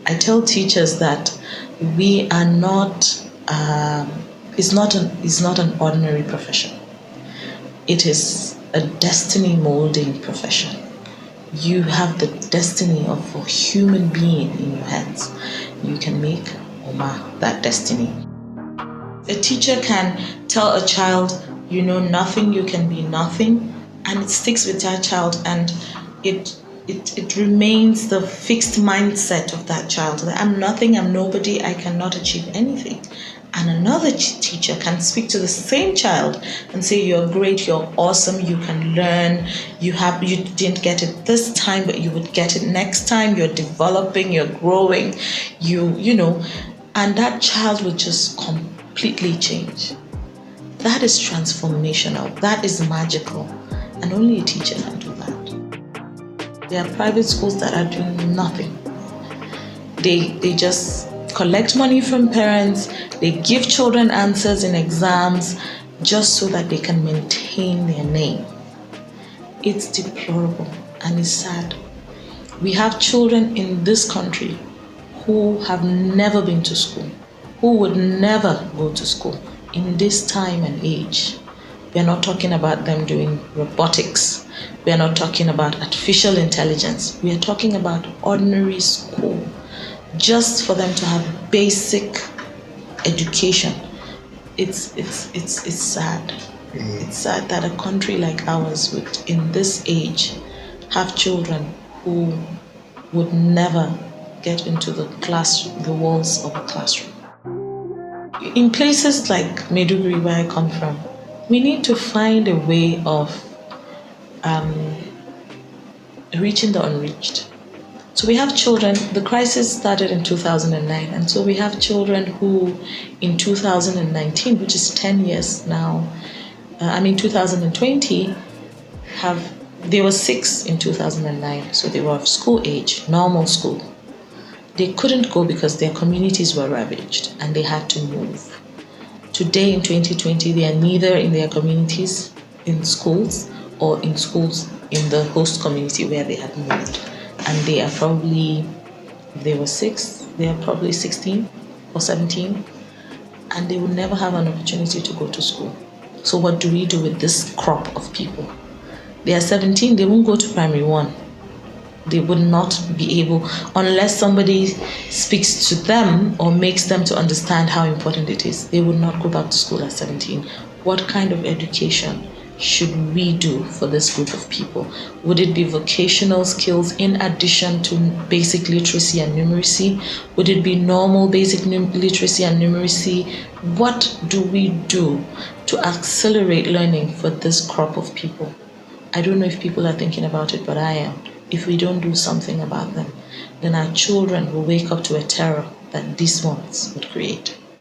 I tell teachers that we are not, it's not an ordinary profession. It is a destiny molding profession. You have the destiny of a human being in your hands. You can make or mar that destiny. A teacher can tell a child, you know nothing, you can be nothing, and it sticks with that child, and it remains the fixed mindset of that child that I'm nothing, I'm nobody, I cannot achieve anything. And another teacher can speak to the same child and say, you're great, you're awesome, you can learn, you didn't get it this time, but you would get it next time, you're developing, you're growing, you know, and that child will just completely change. That is transformational, that is magical, and only a teacher can do that. There are private schools that are doing nothing. They just collect money from parents, they give children answers in exams just so that they can maintain their name. It's deplorable and it's sad. We have children in this country who have never been to school, who would never go to school in this time and age. We're not talking about them doing robotics. We are not talking about artificial intelligence. We are talking about ordinary school, just for them to have basic education. It's sad. It's sad that a country like ours would, in this age, have children who would never get into the walls of a classroom. In places like Maiduguri, where I come from, we need to find a way of reaching the unreached. So we have children, the crisis started in 2009, and so we have children who in 2019, which is 10 years now, 2020, they were 6 in 2009, so they were of school age, normal school. They couldn't go because their communities were ravaged and they had to move. Today in 2020, they are neither in their communities, in schools, or in schools in the host community where they had moved. And they are probably, they were 6, they are probably 16 or 17, and they will never have an opportunity to go to school. So what do we do with this crop of people? They are 17, they won't go to primary 1. They would not be able, unless somebody speaks to them or makes them to understand how important it is, they would not go back to school at 17. What kind of education should we do for this group of people? Would it be vocational skills in addition to basic literacy and numeracy? Would it be normal basic literacy and numeracy? What do we do to accelerate learning for this crop of people? I don't know if people are thinking about it, but I am. If we don't do something about them, then our children will wake up to a terror that these ones would create.